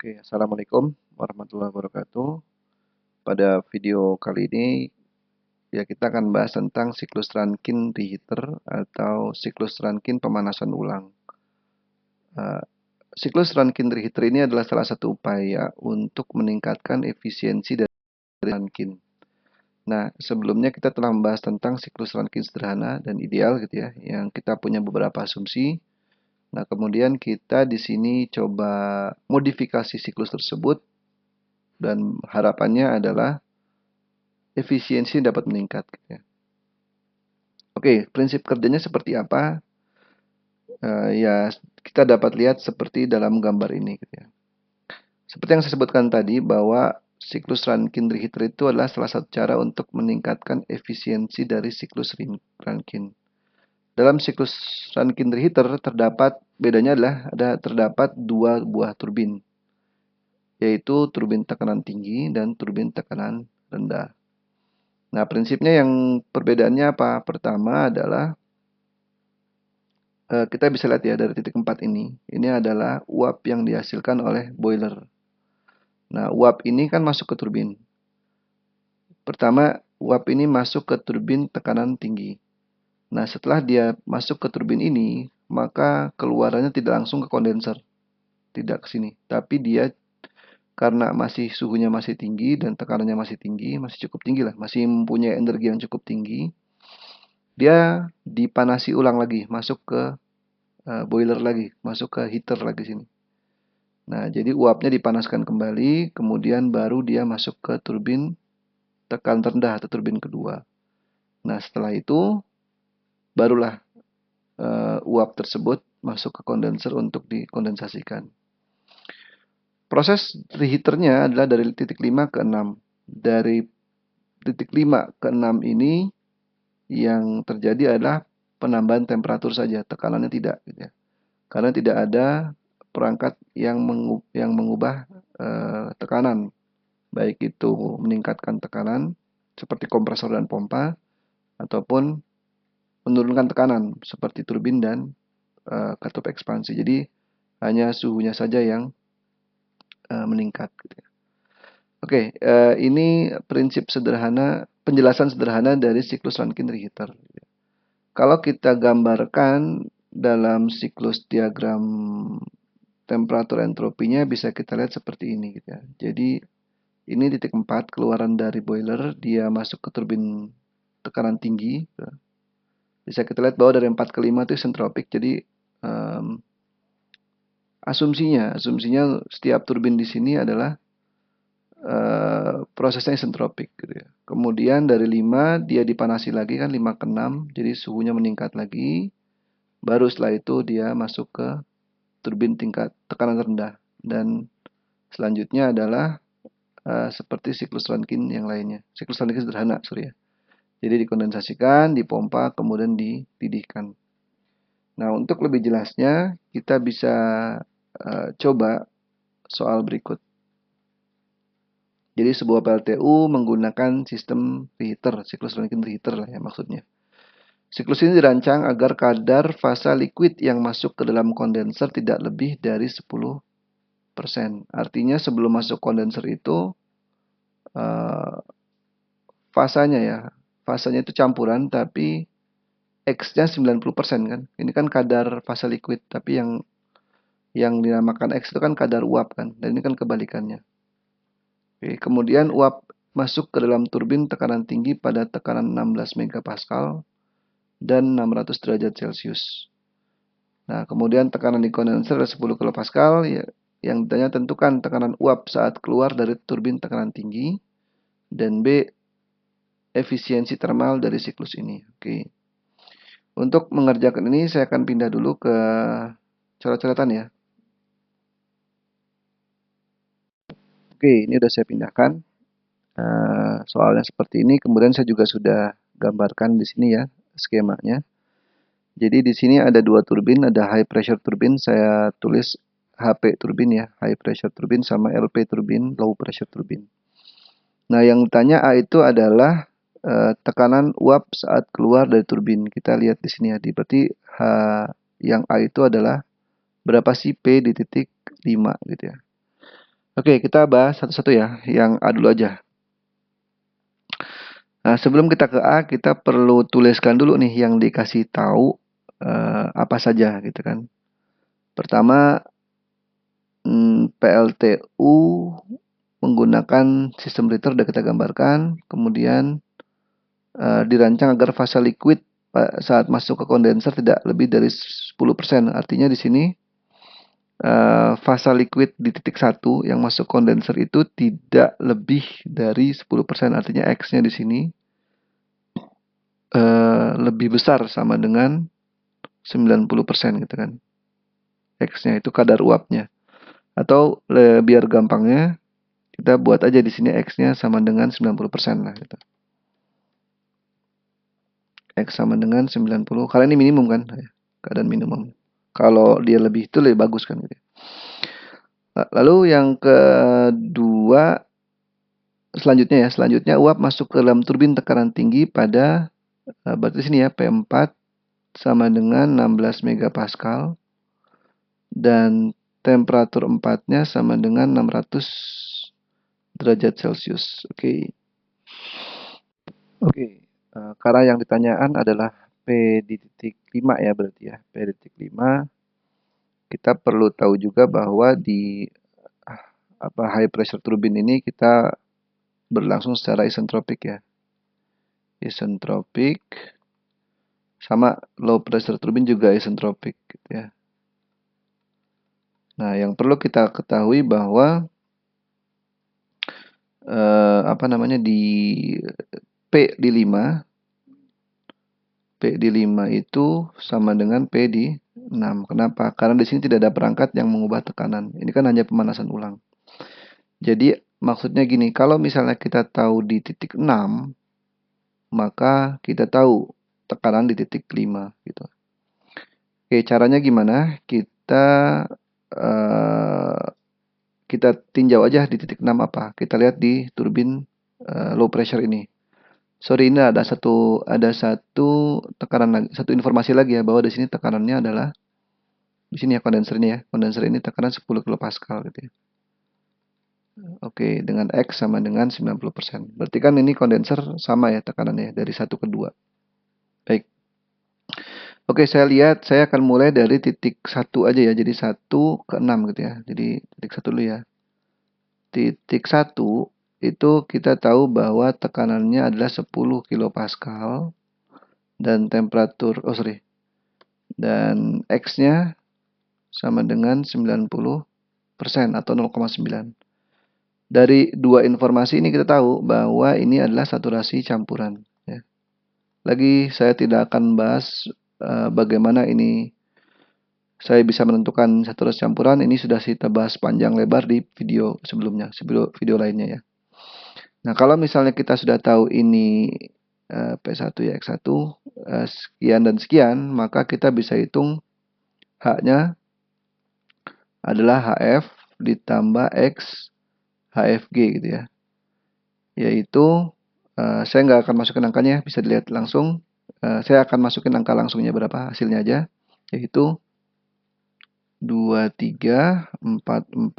Oke, Assalamualaikum warahmatullahi wabarakatuh. Pada video kali ini, ya kita akan bahas tentang siklus Rankine reheater atau siklus Rankine pemanasan ulang. Siklus Rankine reheater ini adalah salah satu upaya untuk meningkatkan efisiensi dari Rankine. Nah, sebelumnya kita telah membahas tentang siklus Rankine sederhana dan ideal gitu ya, yang kita punya beberapa asumsi. Nah, kemudian kita di sini coba modifikasi siklus tersebut dan harapannya adalah efisiensi dapat meningkat. Gitu ya. Oke, prinsip kerjanya seperti apa? Ya, kita dapat lihat seperti dalam gambar ini. Gitu ya. Seperti yang saya sebutkan tadi, bahwa siklus Rankine reheater itu adalah salah satu cara untuk meningkatkan efisiensi dari siklus Rankine. Dalam siklus Rankine reheater bedanya adalah terdapat dua buah turbin, yaitu turbin tekanan tinggi dan turbin tekanan rendah. Nah, prinsipnya yang perbedaannya apa? Pertama adalah kita bisa lihat ya dari titik 4 ini. Ini adalah uap yang dihasilkan oleh boiler. Nah, uap ini kan masuk ke turbin. Pertama, uap ini masuk ke turbin tekanan tinggi. Nah, setelah dia masuk ke turbin ini, maka keluarannya tidak langsung ke kondenser. Tidak ke sini. Tapi dia karena suhunya masih tinggi dan tekanannya masih tinggi, masih cukup tinggi lah, masih mempunyai energi yang cukup tinggi, dia dipanasi ulang lagi, masuk ke boiler lagi, masuk ke heater lagi sini. Nah, jadi uapnya dipanaskan kembali, kemudian baru dia masuk ke turbin tekan rendah atau turbin kedua. Nah, setelah itu barulah uap tersebut masuk ke kondenser untuk dikondensasikan. Proses reheaternya adalah dari titik 5 ke 6. Dari titik 5 ke 6 ini yang terjadi adalah penambahan temperatur saja, tekanannya tidak. Gitu ya. Karena tidak ada perangkat yang mengubah tekanan, baik itu meningkatkan tekanan seperti kompresor dan pompa, ataupun menurunkan tekanan seperti turbin dan katup ekspansi. Jadi hanya suhunya saja yang meningkat. Gitu ya. Oke, ini prinsip sederhana, penjelasan sederhana dari siklus Rankine reheater. Kalau kita gambarkan dalam siklus diagram temperatur entropinya bisa kita lihat seperti ini gitu ya. Jadi ini titik 4 keluaran dari boiler, dia masuk ke turbin tekanan tinggi. Gitu. Bisa kita lihat bahwa dari 4 ke 5 itu isentropik. Jadi asumsinya setiap turbin di sini adalah prosesnya isentropik gitu ya. Kemudian dari 5 dia dipanasi lagi kan 5 ke 6, jadi suhunya meningkat lagi. Baru setelah itu dia masuk ke turbin tingkat tekanan rendah, dan selanjutnya adalah seperti siklus Rankine yang lainnya. Siklus Rankine sederhana, sorry ya. Jadi dikondensasikan, dipompa, kemudian dididihkan. Nah, untuk lebih jelasnya kita bisa coba soal berikut. Jadi sebuah PLTU menggunakan sistem reheater, siklus Rankine reheater lah ya maksudnya. Siklus ini dirancang agar kadar fasa liquid yang masuk ke dalam kondenser tidak lebih dari 10%. Artinya sebelum masuk kondenser itu fasanya itu campuran tapi X-nya 90% kan. Ini kan kadar fasa liquid, tapi yang dinamakan X itu kan kadar uap kan. Dan ini kan kebalikannya. Oke, kemudian uap masuk ke dalam turbin tekanan tinggi pada tekanan 16 megapascal dan 600 derajat Celcius. Nah, kemudian tekanan di kondenser adalah 10 kilopascal, ya, yang ditanya tentukan tekanan uap saat keluar dari turbin tekanan tinggi, dan B, efisiensi termal dari siklus ini. Oke. Untuk mengerjakan ini saya akan pindah dulu ke coret-coretan ya. Oke, ini sudah saya pindahkan. Soalnya seperti ini, kemudian saya juga sudah gambarkan di sini ya skemanya. Jadi di sini ada dua turbin, ada high pressure turbin, saya tulis HP turbin ya, high pressure turbin, sama LP turbin, low pressure turbin. Nah, yang ditanya A itu adalah tekanan uap saat keluar dari turbin. Kita lihat di sini ya, berarti yang A itu adalah berapa sih P di titik 5 gitu ya. Oke, kita bahas satu-satu ya. Yang A dulu aja. Nah, sebelum kita ke A, kita perlu tuliskan dulu nih yang dikasih tahu apa saja gitu kan. Pertama, PLTU menggunakan sistem Ritter udah kita gambarkan. Kemudian dirancang agar fase liquid saat masuk ke kondenser tidak lebih dari 10%. Artinya di sini fase liquid di titik 1 yang masuk kondenser itu tidak lebih dari 10%. Artinya X-nya di sini lebih besar sama dengan 90% gitu kan. X-nya itu kadar uapnya. Atau biar gampangnya kita buat aja di sini X-nya sama dengan 90% lah gitu. X sama dengan 90. Karena ini minimum kan? Keadaan minimum. Kalau dia lebih itu lebih bagus kan gitu. Lalu yang kedua, selanjutnya uap masuk ke dalam turbin tekanan tinggi pada berarti sini ya P4 sama dengan 16 megapascal dan temperatur 4-nya sama dengan 600 derajat Celcius. Oke. Oke. Karena yang ditanyaan adalah P di titik 5 ya berarti ya. P di titik 5. Kita perlu tahu juga bahwa di high pressure turbine ini kita berlangsung secara isentropik ya. Isentropik sama low pressure turbine juga isentropik gitu ya. Nah, yang perlu kita ketahui bahwa di P di 5 itu sama dengan P di 6. Kenapa? Karena di sini tidak ada perangkat yang mengubah tekanan. Ini kan hanya pemanasan ulang. Jadi maksudnya gini, kalau misalnya kita tahu di titik 6, maka kita tahu tekanan di titik 5 gitu. Oke, caranya gimana? Eh, kita tinjau aja di titik 6 apa. Kita lihat di turbin low pressure ini. Sorry, ini ada satu tekanan lagi, satu informasi lagi ya bahwa di sini tekanannya adalah di sini ya kondenser ini ya. Kondenser ini tekanan 10 kilopascal gitu ya. Oke, dengan X sama dengan 90%. Berarti kan ini kondenser sama ya tekanannya dari 1 ke 2. Baik. Oke, saya akan mulai dari titik 1 aja ya. Jadi 1 ke 6 gitu ya. Jadi titik 1 dulu ya. Titik 1 itu kita tahu bahwa tekanannya adalah 10 kilopascal dan dan X-nya sama dengan 90% atau 0,9. Dari dua informasi ini kita tahu bahwa ini adalah saturasi campuran ya. Lagi saya tidak akan bahas bagaimana ini saya bisa menentukan saturasi campuran. Ini sudah kita bahas panjang lebar di video sebelumnya, video lainnya ya. Nah, kalau misalnya kita sudah tahu ini P1 ya X1 sekian dan sekian, maka kita bisa hitung H-nya adalah HF ditambah X HFG gitu ya. Yaitu saya nggak akan masukin angkanya, bisa dilihat langsung. Saya akan masukin angka langsungnya berapa hasilnya aja, yaitu 2344,89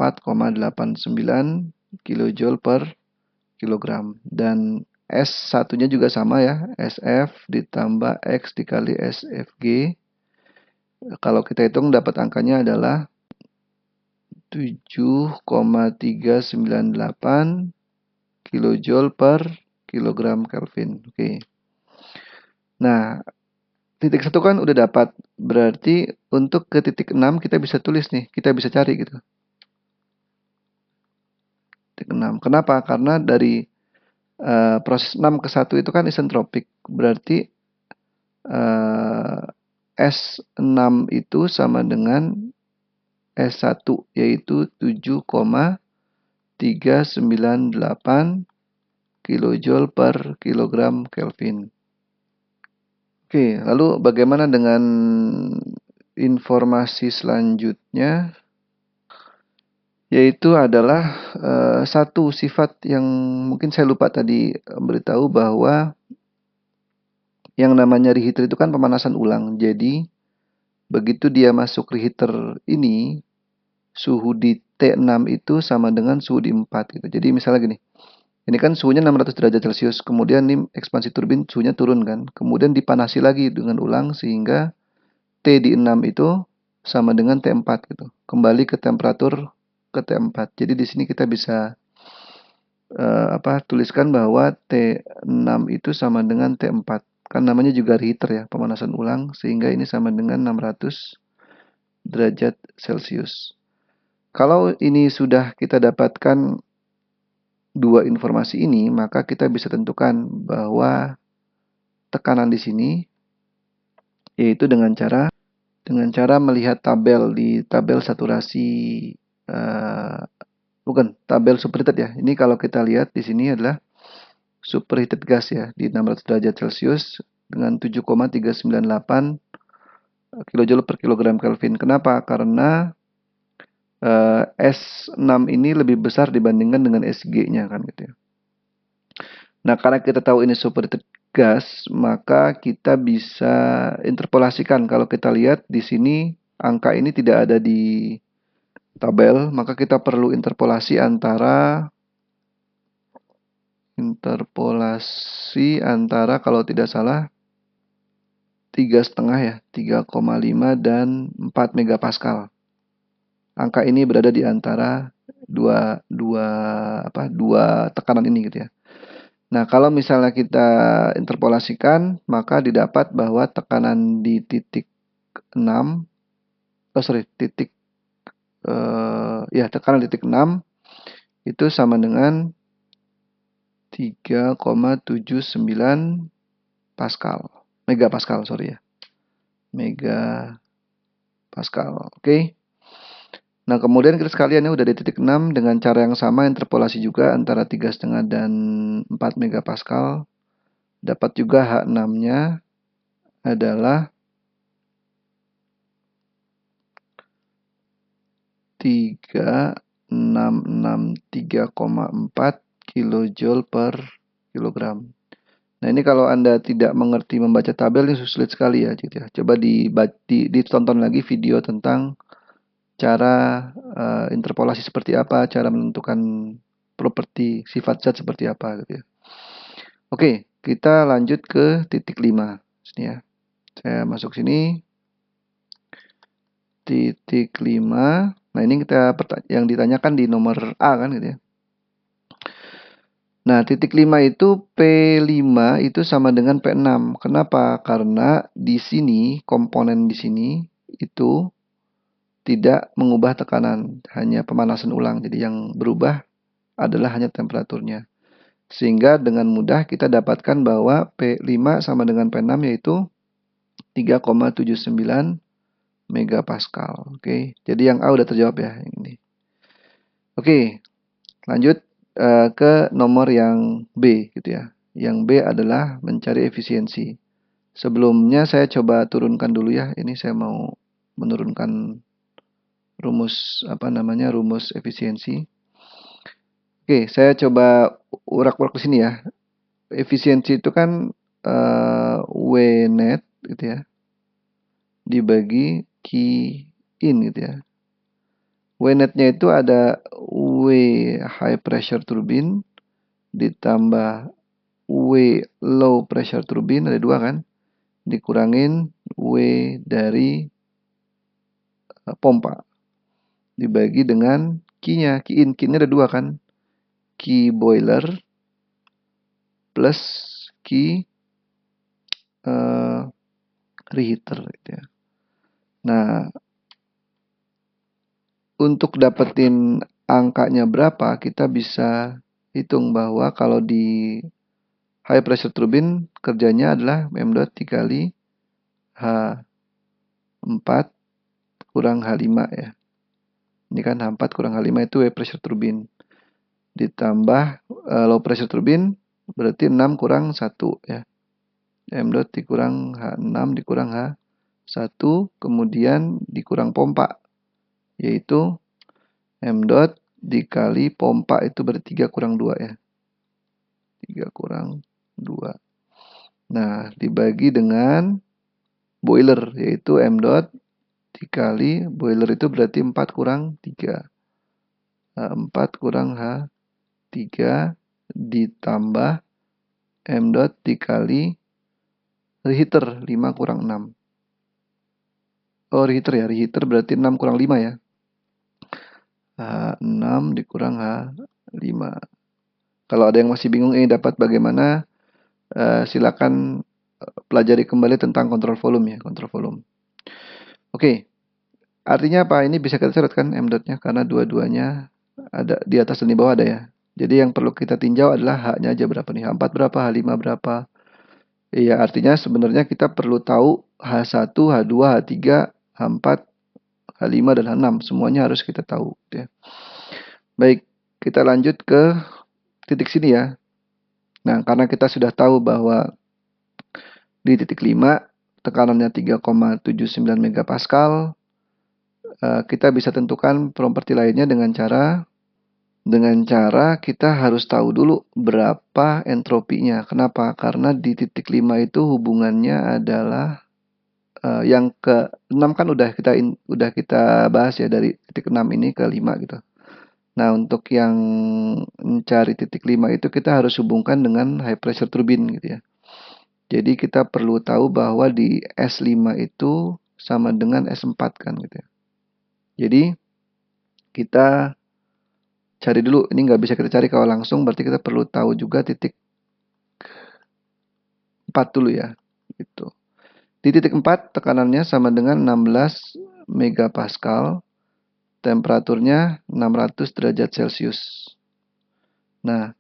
kilojoule per kilogram. Dan S1-nya juga sama ya, SF ditambah X dikali SFG. Kalau kita hitung dapat angkanya adalah 7,398 kilojoule per kilogram Kelvin. Oke. Nah, titik 1 kan udah dapat. Berarti untuk ke titik 6 kita bisa tulis nih, kita bisa cari gitu. Titik 6. Kenapa? Karena dari proses 6 ke 1 itu kan isentropik. Berarti S6 itu sama dengan S1 yaitu 7,398 kilojoule per kilogram Kelvin. Oke, lalu bagaimana dengan informasi selanjutnya? Yaitu adalah satu sifat yang mungkin saya lupa tadi beritahu bahwa yang namanya reheater itu kan pemanasan ulang. Jadi begitu dia masuk reheater ini, suhu di T6 itu sama dengan suhu di 4 gitu. Jadi misalnya gini, ini kan suhunya 600 derajat Celcius, kemudian ini ekspansi turbin suhunya turun kan, kemudian dipanasi lagi dengan ulang sehingga T di 6 itu sama dengan T4 gitu. Kembali ke temperatur ke T4. Jadi di sini kita bisa tuliskan bahwa T6 itu sama dengan T4. Kan namanya juga reheater ya, pemanasan ulang, sehingga ini sama dengan 600 derajat Celcius. Kalau ini sudah kita dapatkan dua informasi ini, maka kita bisa tentukan bahwa tekanan di sini yaitu dengan cara melihat tabel di tabel saturasi, bukan tabel superheated ya. Ini kalau kita lihat di sini adalah superheated gas ya di 600 derajat Celcius dengan 7,398 kilojoule per kilogram Kelvin. Kenapa? Karena S6 ini lebih besar dibandingkan dengan SG-nya kan gitu ya. Nah, karena kita tahu ini superheated gas, maka kita bisa interpolasikan. Kalau kita lihat di sini angka ini tidak ada di tabel, maka kita perlu interpolasi antara kalau tidak salah 3,5 ya, 3,5 dan 4 megapascal. Angka ini berada di antara dua tekanan ini gitu ya. Nah, kalau misalnya kita interpolasikan, maka didapat bahwa tekanan di titik 6, tekanan di titik 6 itu sama dengan 3,79 Pascal. Megapascal, sorry ya. Megapascal. Oke. Nah, kemudian kita sekalian ya udah di titik 6 dengan cara yang sama interpolasi juga antara 3,5 dan 4 megapascal. Dapat juga H6-nya adalah 3663,4 kilojoule per kilogram. Nah, ini kalau Anda tidak mengerti membaca tabel ini sulit sekali ya gitu ya. Coba ditonton lagi video tentang cara interpolasi seperti apa, cara menentukan properti sifat zat seperti apa gitu ya. Oke, kita lanjut ke titik 5. Sini ya. Saya masuk sini. Titik 5. Nah, ini yang ditanyakan di nomor A kan gitu ya. Nah, titik 5 itu P5 itu sama dengan P6. Kenapa? Karena di sini komponen di sini itu tidak mengubah tekanan, hanya pemanasan ulang. Jadi yang berubah adalah hanya temperaturnya. Sehingga dengan mudah kita dapatkan bahwa P5 sama dengan P6 yaitu 3,79 megapascal. Oke, jadi yang A udah terjawab ya ini. Oke, lanjut ke nomor yang B gitu ya. Yang B adalah mencari efisiensi. Sebelumnya saya coba turunkan dulu ya. Ini saya mau menurunkan rumus efisiensi. Oke, saya coba urak-urak di sini ya. Efisiensi itu kan W net gitu ya, dibagi Q in gitu ya. W netnya itu ada W high pressure turbine ditambah W low pressure turbine, ada dua kan, dikurangin W dari pompa dibagi dengan Q-nya. Q-in ada dua kan, Q boiler plus Q reheater gitu ya. Nah, untuk dapetin angkanya berapa, kita bisa hitung bahwa kalau di high pressure turbine kerjanya adalah M dot dikali H4 kurang H5 ya. Ini kan H4 kurang H5 itu high pressure turbine. Ditambah low pressure turbine berarti 6 kurang 1 ya. M dot dikurang H6 dikurang H1 kemudian dikurang pompa, yaitu M dot dikali pompa itu berarti 3 kurang 2 ya. 3 kurang 2. Nah, dibagi dengan boiler yaitu M dot dikali boiler itu berarti 4 kurang 3. H4 kurang H3 ditambah M dot dikali reheater 5 kurang 6. Oh, reheater ya. Reheater berarti 6 kurang 5 ya. H6 dikurang H5. Kalau ada yang masih bingung ini dapat bagaimana, silakan pelajari kembali tentang kontrol volume ya, kontrol volume. Oke. Artinya apa? Ini bisa kita coret kan M dotnya karena dua-duanya ada di atas dan di bawah ada ya. Jadi yang perlu kita tinjau adalah H-nya aja berapa nih. H4 berapa, H5 berapa. Iya, artinya sebenarnya kita perlu tahu H1, H2, H3, H4, H5, dan H6. Semuanya harus kita tahu. Ya. Baik, kita lanjut ke titik sini ya. Nah, karena kita sudah tahu bahwa di titik 5 tekanannya 3,79 megapascal, kita bisa tentukan properti lainnya dengan cara kita harus tahu dulu berapa entropinya. Kenapa? Karena di titik 5 itu hubungannya adalah yang ke 6 kan udah kita bahas ya dari titik 6 ini ke 5 gitu. Nah, untuk yang mencari titik 5 itu kita harus hubungkan dengan high pressure turbine gitu ya. Jadi kita perlu tahu bahwa di S5 itu sama dengan S4 kan gitu ya. Jadi kita cari dulu, ini nggak bisa kita cari kalau langsung, berarti kita perlu tahu juga titik 4 dulu ya. Gitu. Di titik 4 tekanannya sama dengan 16 megapascal, temperaturnya 600 derajat Celcius. Nah,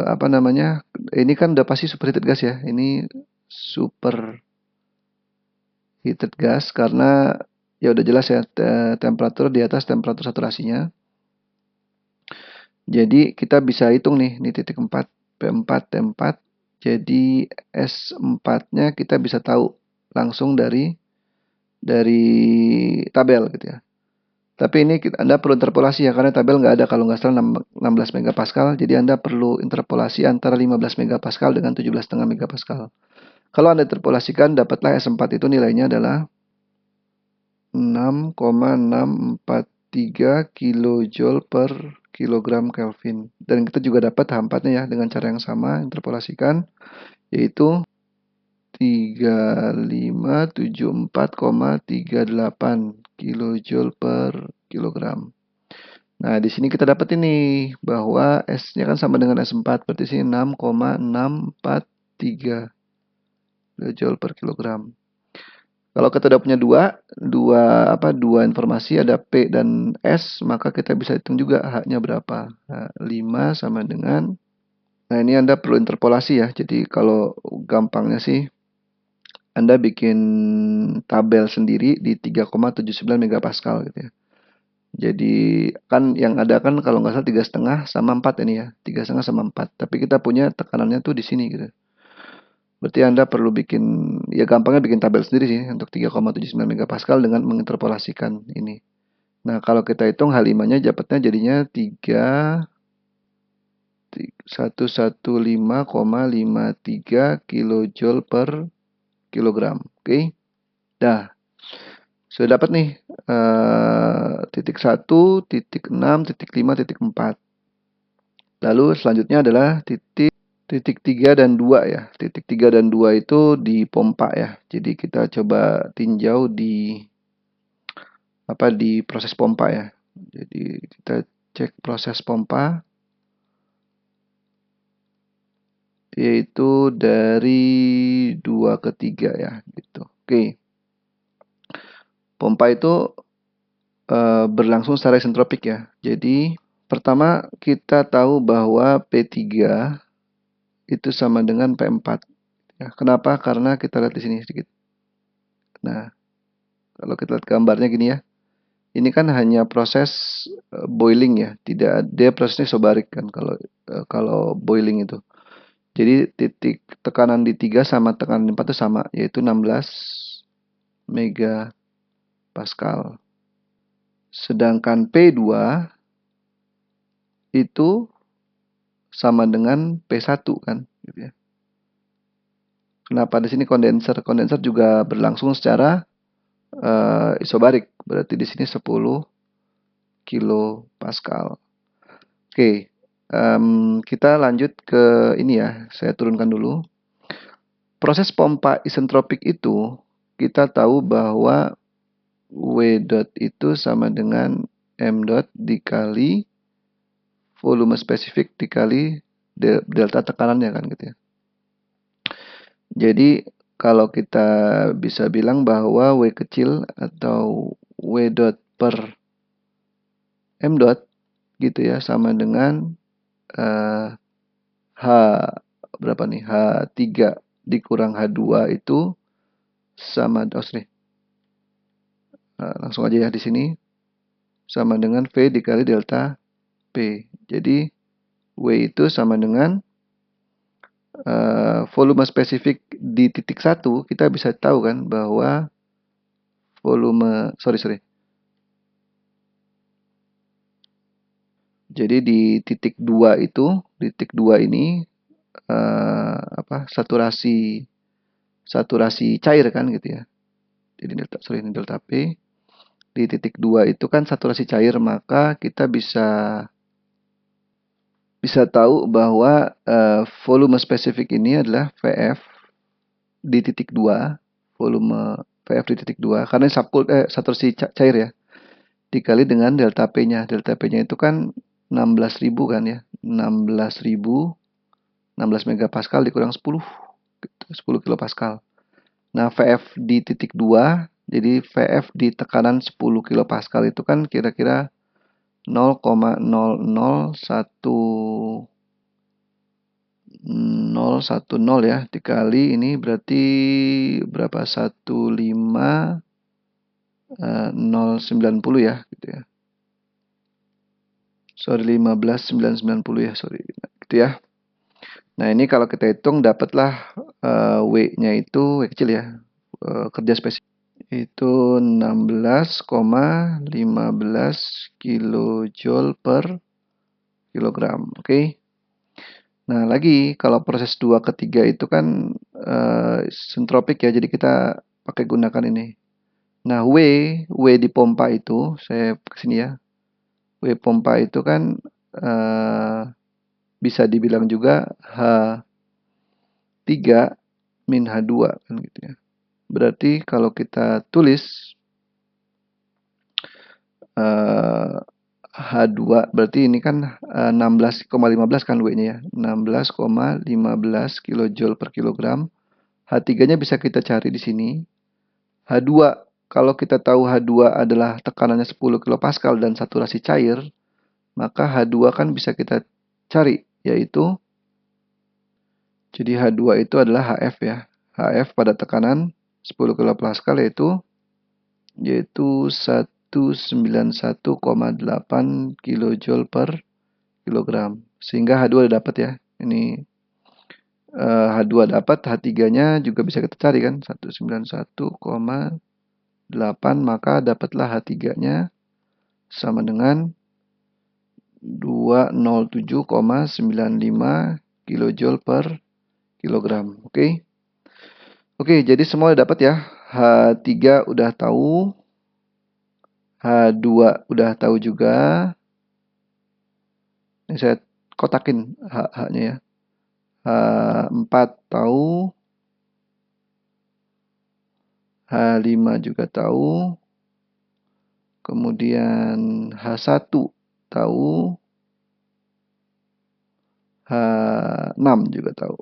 apa namanya? Ini kan udah pasti superheated gas ya. Ini superheated gas karena ya udah jelas ya temperatur di atas temperatur saturasinya. Jadi kita bisa hitung nih, ini titik 4, P4, T4. Jadi S4-nya kita bisa tahu langsung dari tabel gitu ya. Tapi ini Anda perlu interpolasi ya, karena tabel nggak ada kalau nggak salah 16 megapascal. Jadi Anda perlu interpolasi antara 15 megapascal dengan 17,5 megapascal. Kalau Anda interpolasikan, dapatlah S4 itu nilainya adalah 6,643 kilojoule per kilogram Kelvin. Dan kita juga dapat H4-nya ya dengan cara yang sama, interpolasikan, yaitu 3574,38 kilojoule per kilogram. Nah, di sini kita dapat ini bahwa S-nya kan sama dengan S4, berarti sini 6,643 kilojoule per kilogram. Kalau kita udah punya dua informasi, ada P dan S, maka kita bisa hitung juga H-nya berapa. H5 sama dengan, nah ini Anda perlu interpolasi ya. Jadi kalau gampangnya sih, Anda bikin tabel sendiri di 3,79 megapascal gitu ya. Jadi kan yang ada kan kalau nggak salah 3,5 sama 4 ini ya. 3,5 sama 4. Tapi kita punya tekanannya tuh di sini gitu. Berarti Anda perlu bikin, ya gampangnya bikin tabel sendiri sih untuk 3,79 megapascal dengan menginterpolasikan ini. Nah, kalau kita hitung H5-nya dapatnya jadinya 115,53 kilojoule per kilogram. Oke. Dah. Sudah dapat nih titik 1, titik 6, titik 5, titik 4. Lalu selanjutnya adalah titik 3 dan 2 ya. Titik 3 dan 2 itu di pompa ya. Jadi kita coba tinjau di proses pompa ya. Jadi kita cek proses pompa yaitu dari 2 ke 3 ya gitu. Oke. Pompa itu berlangsung secara isentropik ya. Jadi pertama kita tahu bahwa P3 itu sama dengan P4. Ya, kenapa? Karena kita lihat di sini sedikit. Nah, kalau kita lihat gambarnya gini ya. Ini kan hanya proses boiling ya, tidak dia prosesnya isobarik kan kalau boiling itu. Jadi titik tekanan di 3 sama tekanan di 4 itu sama, yaitu 16 megapascal. Sedangkan P2 itu sama dengan P1 kan gitu ya. Kenapa di sini kondenser? Kondenser juga berlangsung secara isobarik. Berarti di sini 10 kilo Pascal. Oke, kita lanjut ke ini ya, saya turunkan dulu. Proses pompa isentropik itu, kita tahu bahwa W dot itu sama dengan M dot dikali volume spesifik dikali delta tekanannya kan gitu ya. Jadi kalau kita bisa bilang bahwa W kecil atau W dot per M dot gitu ya sama dengan H berapa nih? H3 dikurang H2 itu sama langsung aja ya di sini sama dengan V dikali delta P. Jadi W itu sama dengan volume spesifik di titik 1, kita bisa tahu kan bahwa volume jadi di titik 2 itu, di titik 2 ini saturasi cair kan gitu ya. Jadi ini delta P. Di titik 2 itu kan saturasi cair, maka kita bisa tahu bahwa volume spesifik ini adalah VF di titik 2, volume VF di titik 2 karena saturasi cair ya, dikali dengan delta P-nya. Delta P-nya itu kan 16.000 kan ya. 16.000 16 megapascal dikurang 10 gitu, 10 kilopascal. Nah, VF di titik 2, jadi VF di tekanan 10 kilopascal itu kan kira-kira 0,00110 ya, dikali ini berarti berapa? 15090 ya gitu ya. Sorry, 15.990 ya, sorry. Gitu ya. Nah, ini kalau kita hitung dapatlah W-nya itu W kecil ya. Kerja spesifik itu 16,15 kilojoule per kilogram. Oke. Nah, lagi kalau proses 2 ke 3 itu kan sentropik ya, jadi kita pakai gunakan ini. Nah, W di pompa itu, saya kesini ya. W pompa itu kan bisa dibilang juga H3 min H2 kan gitu ya. Berarti kalau kita tulis H2 berarti ini kan 16,15 kan W-nya ya. 16,15 kilojoule per kilogram. H3-nya bisa kita cari di sini. H2, kalau kita tahu H2 adalah tekanannya 10 kilopascal dan saturasi cair, maka H2 kan bisa kita cari, yaitu jadi H2 itu adalah HF ya. HF pada tekanan 10 kilopascal yaitu 191,8 kilojoule per kilogram. Sehingga H2 udah dapat ya. Ini H2 dapat, H3-nya juga bisa kita cari kan. 191,8, maka dapatlah H3-nya sama dengan 207,95 kilojoule per kilogram. Oke. Oke, jadi semua udah dapat ya. H3 udah tahu. H2 udah tahu juga. Ini saya kotakin H-nya ya. H4 tahu. H5 juga tahu. Kemudian H1 tahu. H6 juga tahu.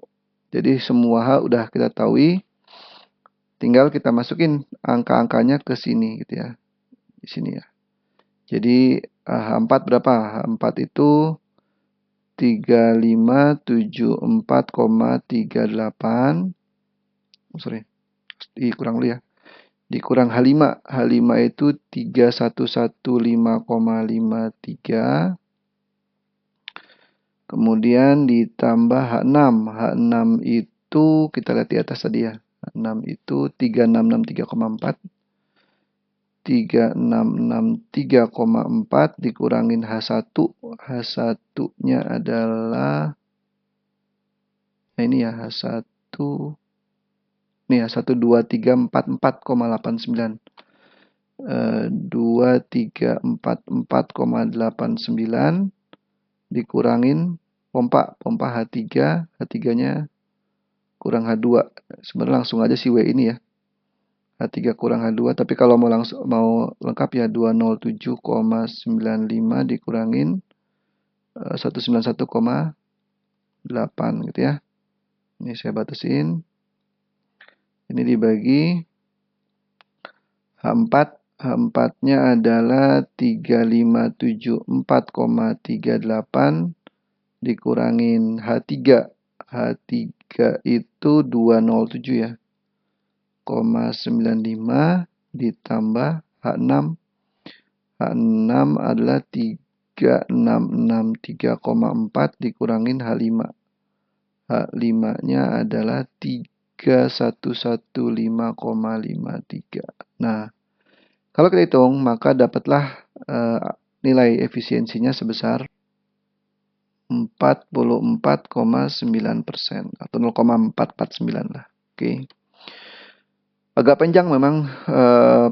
Jadi semua H udah kita tahu. Tinggal kita masukin angka-angkanya ke sini gitu ya. Di sini ya. Jadi H4 berapa? H4 itu 3574,38. Sorry. Dikurang dulu ya. Dikurang H5. H5 itu 3115,53. Kemudian ditambah H6. H6 itu kita lihat di atas tadi ya. H6 itu 3663,4. 3663,4 dikurangin H1. H1-nya adalah ini ya, H1. Nih ya, 12344,89. 2344,89 dikurangin pompa H3, H3-nya kurang H2. Sebenarnya langsung aja si W ini ya. H3 kurang H2, tapi kalau mau lengkap ya 207,95 dikurangin 191,8 gitu ya. Ini saya batasin. Ini dibagi H4. H4-nya adalah 3574,38 dikurangin H3. H3 itu 207 ya. 0,95 ditambah H6. H6 adalah 3663,4 dikurangin H5. H5-nya adalah 3115,53. Nah, kalau kita hitung, maka dapatlah nilai efisiensinya sebesar 44,9% atau 0,449 lah. Oke. Agak panjang memang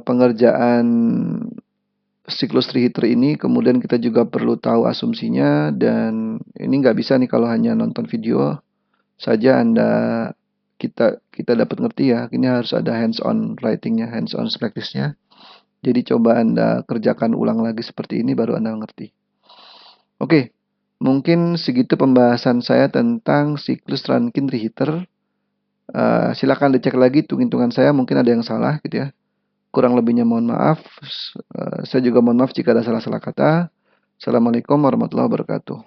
pengerjaan siklus reheater ini, kemudian kita juga perlu tahu asumsinya, dan ini nggak bisa nih kalau hanya nonton video saja kita dapat ngerti ya. Ini harus ada hands-on writing-nya, hands-on practice-nya. Jadi coba Anda kerjakan ulang lagi seperti ini baru Anda ngerti. Oke, mungkin segitu pembahasan saya tentang siklus Rankine reheater. Silakan dicek lagi hitung-hitungan saya, mungkin ada yang salah gitu ya. Kurang lebihnya mohon maaf. Saya juga mohon maaf jika ada salah-salah kata. Assalamualaikum warahmatullahi wabarakatuh.